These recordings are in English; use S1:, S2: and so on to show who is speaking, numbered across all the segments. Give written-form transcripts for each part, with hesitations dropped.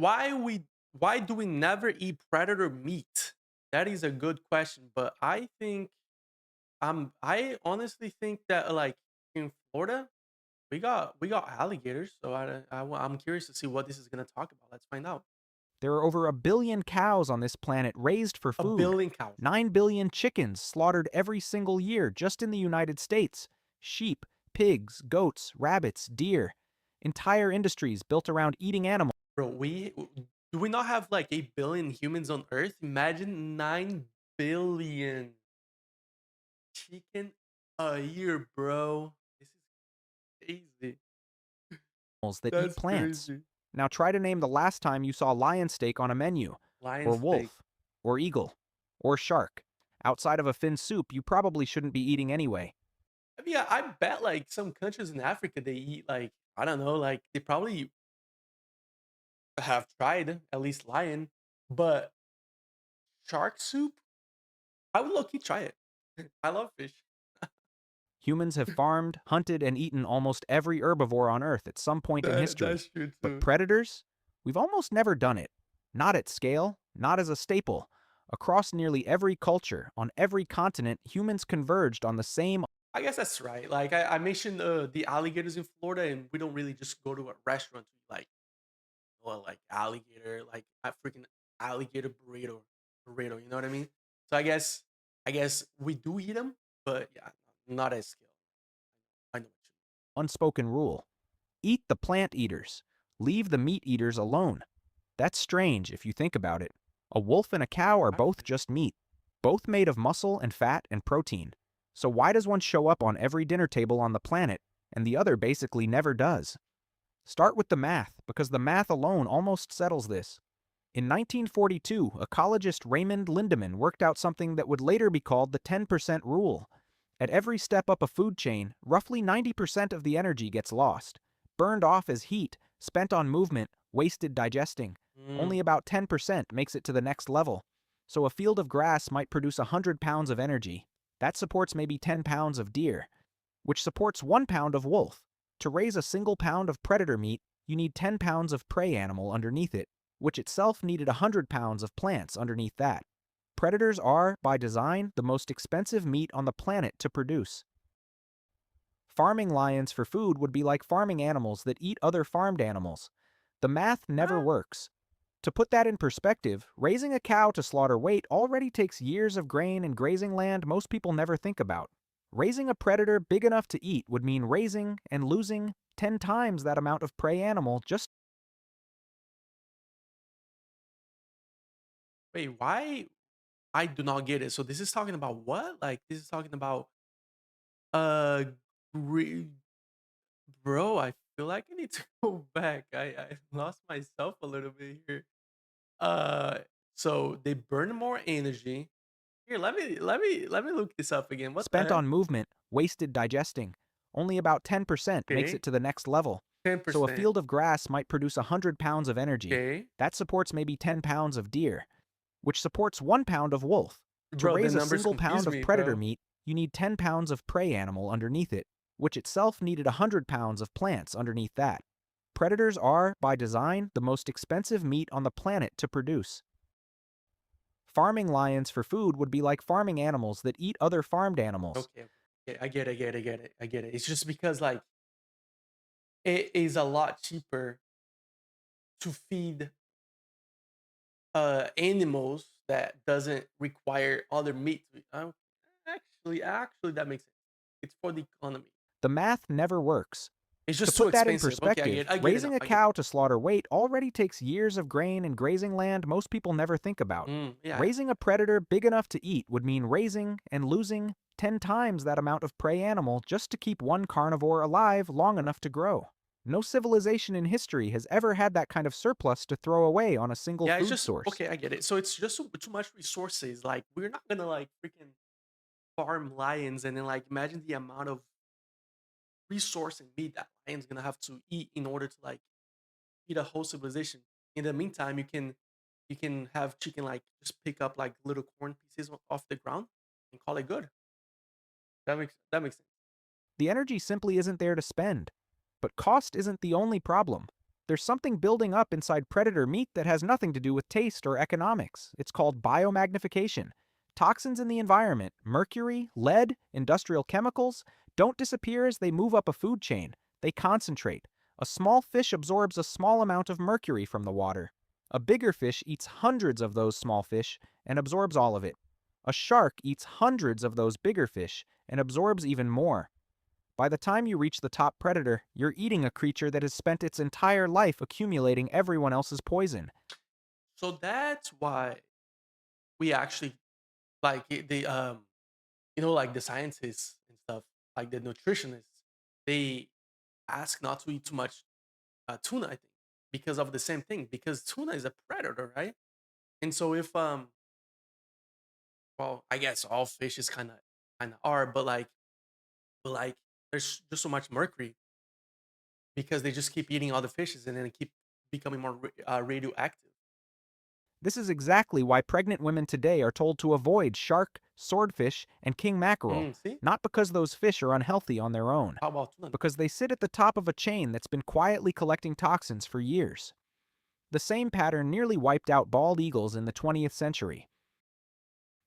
S1: why we why do we never eat predator meat? That is a good question, but I honestly think that like in Florida we got alligators, so I'm curious to see what this is gonna talk about. Let's find out.
S2: There are over a billion cows on this planet raised for
S1: A
S2: food,
S1: billion cows.
S2: 9 billion chickens slaughtered every single year just in the United States, sheep, pigs, goats, rabbits, deer. Entire industries built around eating animals.
S1: Bro, do we not have like 8 billion humans on Earth? Imagine 9 billion chicken a year, bro. This is crazy.
S2: That eat
S1: That's
S2: plants.
S1: crazy.
S2: Now try to name the last time you saw lion steak on a menu,
S1: Lion
S2: or
S1: steak.
S2: wolf, or eagle, or shark. Outside of a fin soup, you probably shouldn't be eating anyway.
S1: I mean, I bet like some countries in Africa they eat like I don't know, like they probably have tried at least lion, but shark soup, I would low key try it. I love fish.
S2: Humans have farmed, hunted, and eaten almost every herbivore on Earth at some point in history.
S1: That's true
S2: But
S1: too.
S2: predators? We've almost never done it. Not at scale, not as a staple. Across nearly every culture, on every continent, humans converged on the same.
S1: I guess that's right. Like I mentioned the alligators in Florida, and we don't really just go to a restaurant to eat like well, like alligator, like a freaking alligator burrito. You know what I mean? So I guess we do eat them, but yeah, not as scale. I know what you
S2: Unspoken rule. Eat the plant eaters. Leave the meat eaters alone. That's strange if you think about it. A wolf and a cow are both
S1: actually.
S2: just meat, both made of muscle and fat and protein. So why does one show up on every dinner table on the planet, and the other basically never does? Start with the math, because the math alone almost settles this. In 1942, ecologist Raymond Lindemann worked out something that would later be called the 10% rule. At every step up a food chain, roughly 90% of the energy gets lost, burned off as heat, spent on movement, wasted digesting.
S1: Mm.
S2: Only about 10% makes it to the next level. So a field of grass might produce 100 pounds of energy. That supports maybe 10 pounds of deer, which supports 1 pound of wolf. To raise a single pound of predator meat, you need 10 pounds of prey animal underneath it, which itself needed 100 pounds of plants underneath that. Predators are, by design, the most expensive meat on the planet to produce. Farming lions for food would be like farming animals that eat other farmed animals. The math never
S1: Ah,
S2: works. To put that in perspective, raising a cow to slaughter weight already takes years of grain and grazing land most people never think about. Raising a predator big enough to eat would mean raising and losing 10 times that amount of prey animal just.
S1: wait, why? I do not get it. So this is talking about what? Like this is talking about uh, gre- bro. I feel like I need to go back. I lost myself a little bit here. Uh, so they burn more energy. Here, let me look this up again. What the
S2: Spent
S1: heck?
S2: on movement, wasted digesting. Only about 10% makes it
S1: Okay,
S2: to the next level. So a
S1: 10%.
S2: field of grass might produce 100 pounds of energy.
S1: Okay,
S2: That supports maybe 10 pounds of deer, which supports 1 pound of wolf. To
S1: bro, the
S2: raise a
S1: numbers
S2: single
S1: confuse
S2: pound of
S1: me,
S2: predator
S1: bro.
S2: meat, you need 10 pounds of prey animal underneath it, which itself needed 100 pounds of plants underneath that. Predators are, by design, the most expensive meat on the planet to produce. Farming lions for food would be like farming animals that eat other farmed animals.
S1: Okay, okay, I get it. It's just because like it is a lot cheaper to feed animals that doesn't require other meat. Actually, that makes sense. It's for the economy.
S2: The math never works.
S1: It's
S2: To
S1: just too
S2: put that in
S1: expensive. Okay,
S2: perspective,
S1: I get it now.
S2: raising a
S1: I get it.
S2: cow to slaughter weight already takes years of grain and grazing land most people never think about.
S1: Yeah, yeah.
S2: Raising a predator big enough to eat would mean raising and losing 10 times that amount of prey animal just to keep one carnivore alive long enough to grow. No civilization in history has ever had that kind of surplus to throw away on a single
S1: Yeah, it's
S2: food
S1: just
S2: source.
S1: okay. I get it. So it's just too much resources. Like we're not gonna like freaking farm lions and then like imagine the amount of resource and meat that lion's gonna have to eat in order to like feed a whole civilization. In the meantime, you can have chicken like just pick up like little corn pieces off the ground and call it good. That makes sense.
S2: The energy simply isn't there to spend. But cost isn't the only problem. There's something building up inside predator meat that has nothing to do with taste or economics. It's called biomagnification. Toxins in the environment, mercury, lead, industrial chemicals, don't disappear as they move up a food chain. They concentrate. A small fish absorbs a small amount of mercury from the water. A bigger fish eats hundreds of those small fish and absorbs all of it. A shark eats hundreds of those bigger fish and absorbs even more. By the time you reach the top predator, you're eating a creature that has spent its entire life accumulating everyone else's poison.
S1: So that's why we actually like like the scientists and stuff, like the nutritionists, they ask not to eat too much tuna, I think, because of the same thing. Because tuna is a predator, right? And so if well, I guess all fishes kind of are, but like there's just so much mercury because they just keep eating all the fishes and then they keep becoming more radioactive.
S2: This is exactly why pregnant women today are told to avoid shark, swordfish, and king mackerel,
S1: See,
S2: not because those fish are unhealthy on their own,
S1: how about tuna?
S2: because they sit at the top of a chain that's been quietly collecting toxins for years. The same pattern nearly wiped out bald eagles in the 20th century.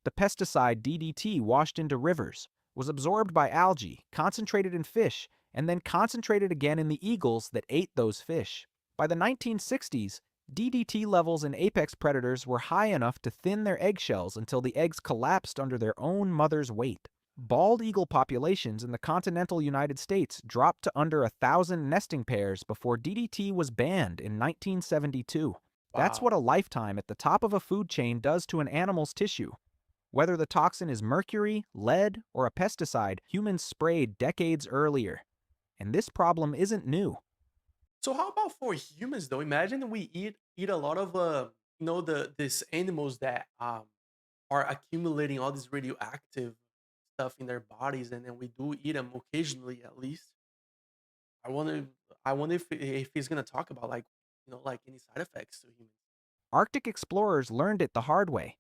S2: The pesticide DDT washed into rivers, was absorbed by algae, concentrated in fish, and then concentrated again in the eagles that ate those fish. By the 1960s, DDT levels in apex predators were high enough to thin their eggshells until the eggs collapsed under their own mother's weight. Bald eagle populations in the continental United States dropped to under 1,000 nesting pairs before DDT was banned in 1972. That's what
S1: Wow.
S2: a lifetime at the top of a food chain does to an animal's tissue. Whether the toxin is mercury, lead, or a pesticide, humans sprayed decades earlier. And this problem isn't new.
S1: So how about for humans though? Imagine we eat a lot of the these animals that are accumulating all this radioactive stuff in their bodies, and then we do eat them occasionally at least. I wonder I wonder if he's gonna talk about like like any side effects to humans.
S2: Arctic explorers learned it the hard way.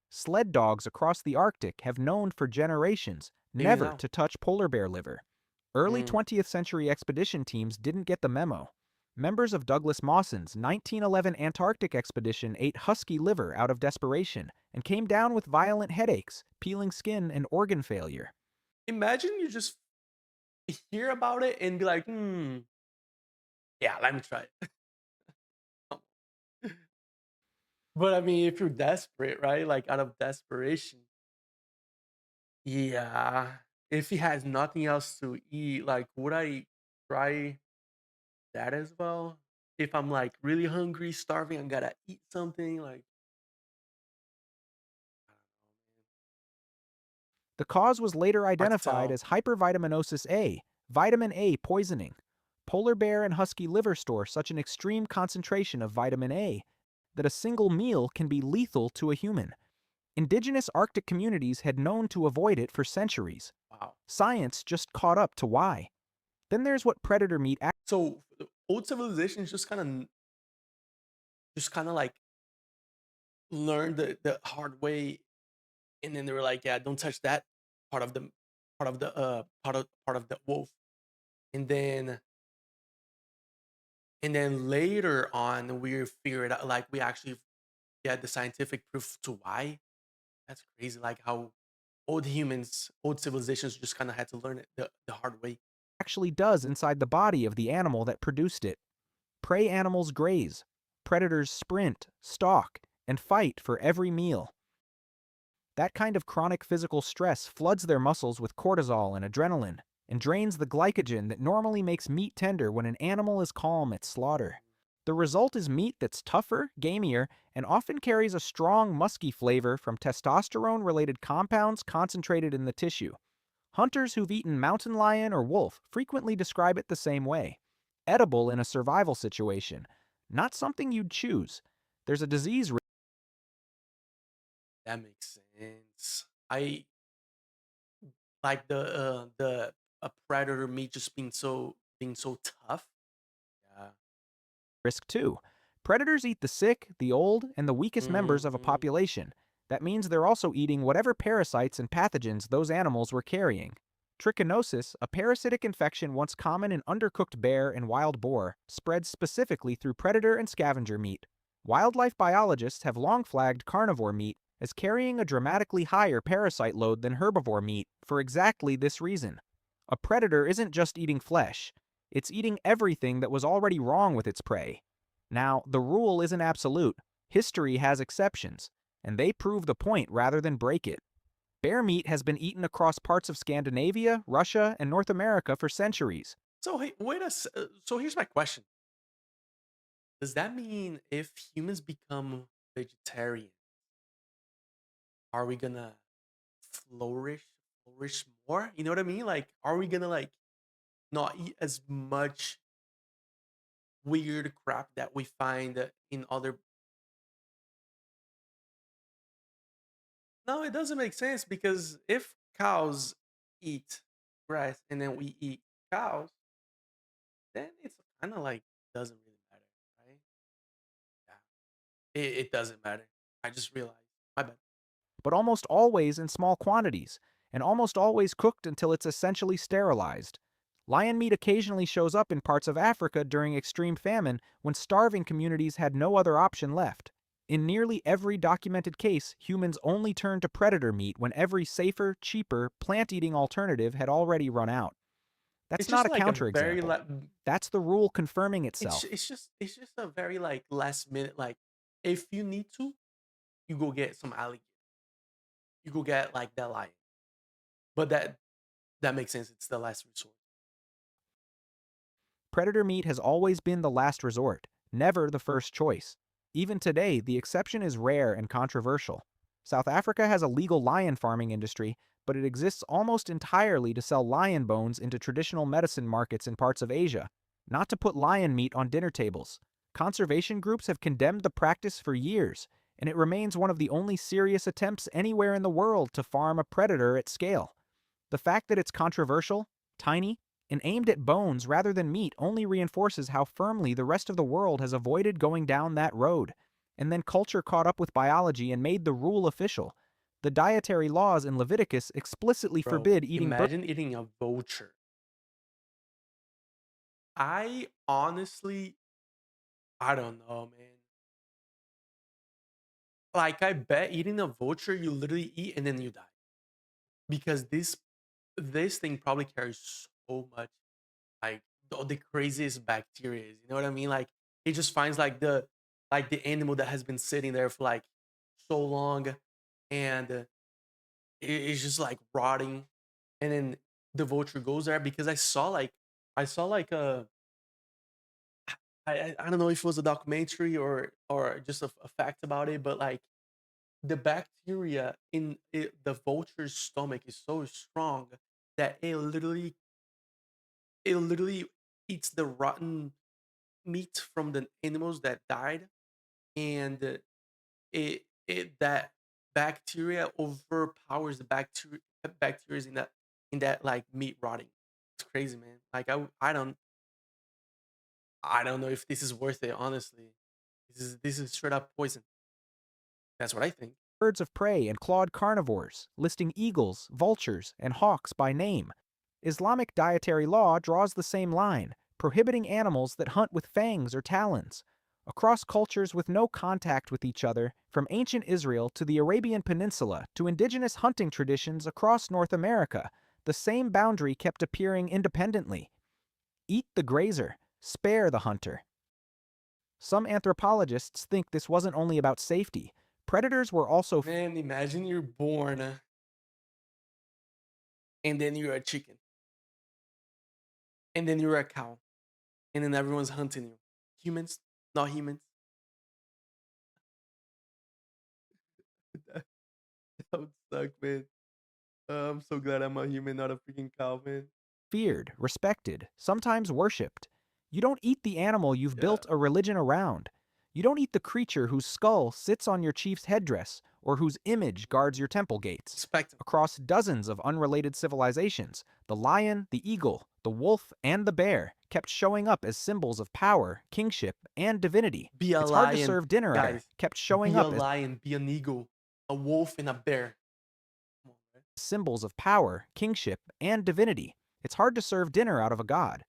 S2: Sled dogs across the Arctic have known for generations
S1: Maybe
S2: never
S1: now.
S2: to touch polar bear liver. Early
S1: Mm.
S2: 20th century expedition teams didn't get the memo. Members of Douglas Mawson's 1911 Antarctic expedition ate husky liver out of desperation and came down with violent headaches, peeling skin, and organ failure.
S1: Imagine you just hear about it and be like, yeah, let me try it. But I mean, if you're desperate, right? Like out of desperation, yeah. If he has nothing else to eat, like would I try that as well? If I'm like really hungry, starving, I gotta eat something. Like I don't know, man.
S2: The cause was later
S1: Hard to
S2: identified
S1: tell.
S2: as hypervitaminosis A, vitamin A poisoning. Polar bear and husky liver store such an extreme concentration of vitamin A that a single meal can be lethal to a human. Indigenous Arctic communities had known to avoid it for centuries.
S1: Wow.
S2: Science just caught up to why. Then there's what predator meat
S1: So the old civilizations just kind of like learned the hard way, and then they were like, yeah, don't touch that part of the part of the wolf. And then later on we figured out like we actually get the scientific proof to why. That's crazy. Like how old civilizations just kind of had to learn it the hard way.
S2: actually does inside the body of the animal that produced it. Prey animals graze. Predators sprint, stalk, and fight for every meal. That kind of chronic physical stress floods their muscles with cortisol and adrenaline, and drains the glycogen that normally makes meat tender when an animal is calm at slaughter. The result is meat that's tougher, gamier, and often carries a strong, musky flavor from testosterone related compounds concentrated in the tissue. Hunters who've eaten mountain lion or wolf frequently describe it the same way: edible in a survival situation, not something you'd choose. There's a disease
S1: That makes sense. I like the a predator meat just being so tough. Yeah.
S2: risk too. Predators eat the sick, the old, and the weakest members of a
S1: Mhm.
S2: population. That means they're also eating whatever parasites and pathogens those animals were carrying. Trichinosis, a parasitic infection once common in undercooked bear and wild boar, spreads specifically through predator and scavenger meat. Wildlife biologists have long flagged carnivore meat as carrying a dramatically higher parasite load than herbivore meat for exactly this reason. A predator isn't just eating flesh, it's eating everything that was already wrong with its prey. Now, the rule isn't absolute. History has exceptions, and they prove the point rather than break it. Bear meat has been eaten across parts of Scandinavia, Russia, and North America for centuries.
S1: So hey, so here's my question: does that mean if humans become vegetarian, are we gonna flourish, flourish more? You know what I mean? Like, are we gonna like not eat as much weird crap that we find in other? No, it doesn't make sense because if cows eat grass and then we eat cows, then it's kind of like doesn't really matter, right? Yeah, it doesn't matter. I just realized. My bad.
S2: But almost always in small quantities, and almost always cooked until it's essentially sterilized. Lion meat occasionally shows up in parts of Africa during extreme famine when starving communities had no other option left. In nearly every documented case, humans only turned to predator meat when every safer, cheaper, plant-eating alternative had already run out. That's
S1: It's
S2: not
S1: just
S2: a
S1: like a very
S2: counterexample. That's the rule confirming itself.
S1: it's just a very like last minute like if you need to, you go get some alligator. You go get like that lion. But that makes sense. It's the last resort.
S2: Predator meat has always been the last resort, never the first choice. Even today, the exception is rare and controversial. South Africa has a legal lion farming industry, but it exists almost entirely to sell lion bones into traditional medicine markets in parts of Asia, not to put lion meat on dinner tables. Conservation groups have condemned the practice for years, and it remains one of the only serious attempts anywhere in the world to farm a predator at scale. The fact that it's controversial, tiny, and aimed at bones rather than meat only reinforces how firmly the rest of the world has avoided going down that road. And then culture caught up with biology and made the rule official. The dietary laws in Leviticus explicitly
S1: Bro,
S2: forbid eating birds.
S1: imagine eating a vulture. I honestly I don't know, man. Like I bet eating a vulture you literally eat and then you die. Because this thing probably carries so much like the craziest bacteria. You know what I mean? Like it just finds like the animal that has been sitting there for like so long, and it's just like rotting, and then the vulture goes there because I saw like a I don't know if it was a documentary or just a fact about it, but like the bacteria in the vulture's stomach is so strong that it literally eats the rotten meat from the animals that died, and it that bacteria overpowers the bacteria in that like meat rotting. It's crazy, man. Like I don't know if this is worth it. Honestly, this is straight up poison. That's what I think.
S2: Birds of prey and clawed carnivores, listing eagles, vultures, and hawks by name. Islamic dietary law draws the same line, prohibiting animals that hunt with fangs or talons. Across cultures with no contact with each other, from ancient Israel to the Arabian Peninsula to indigenous hunting traditions across North America, the same boundary kept appearing independently. Eat the grazer, spare the hunter. Some anthropologists think this wasn't only about safety. Predators were also
S1: Man, imagine you're born and then you're a chicken, and then you're a cow, and then everyone's hunting you. Humans, not humans. that that would suck, man. I'm so glad I'm a human, not a freaking cow, man.
S2: feared, respected, sometimes worshipped. You don't eat the animal you've
S1: Yeah,
S2: built a religion around. You don't eat the creature whose skull sits on your chief's headdress or whose image guards your temple gates.
S1: respect him.
S2: Across dozens of unrelated civilizations, the lion, the eagle, the wolf, and the bear kept showing up as symbols of power, kingship, and divinity.
S1: Be a
S2: It's hard to
S1: lion,
S2: serve dinner at her,
S1: guys.
S2: kept showing
S1: Be a
S2: up as
S1: lion, be an eagle, a wolf, and a bear. Come on, man.
S2: symbols of power, kingship, and divinity. It's hard to serve dinner out of a god.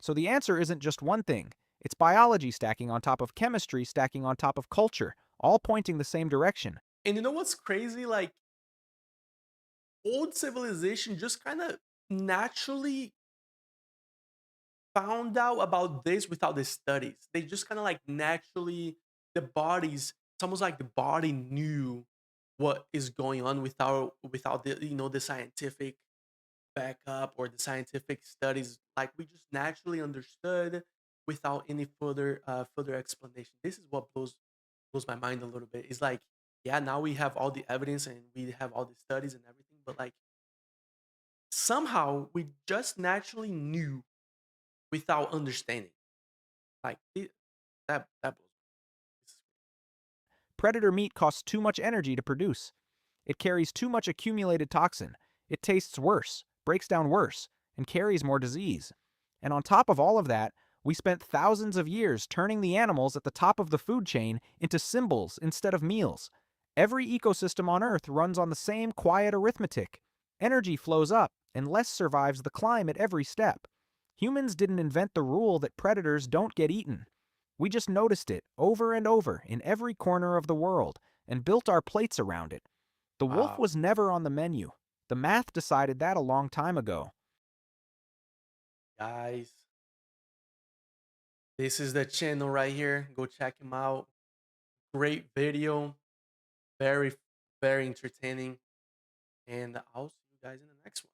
S2: So the answer isn't just one thing. It's biology stacking on top of chemistry stacking on top of culture, all pointing the same direction.
S1: And you know what's crazy? Like old civilization just kind of naturally found out about this without the studies. They just kind of like naturally the bodies. It's almost like the body knew what is going on without the the scientific backup or the scientific studies. Like we just naturally understood without any further explanation. This is what blows my mind a little bit. It's like yeah, now we have all the evidence and we have all the studies and everything, but like somehow we just naturally knew without understanding. Like that blows.
S2: Predator meat costs too much energy to produce. It carries too much accumulated toxin. It tastes worse, breaks down worse, and carries more disease. And on top of all of that, we spent thousands of years turning the animals at the top of the food chain into symbols instead of meals. Every ecosystem on Earth runs on the same quiet arithmetic. Energy flows up, and less survives the climb at every step. Humans didn't invent the rule that predators don't get eaten. We just noticed it over and over in every corner of the world and built our plates around it. The wolf
S1: Wow,
S2: was never on the menu. The math decided that a long time ago.
S1: guys, this is the channel right here. Go check him out. Great video, very very entertaining, and I'll see you guys in the next one.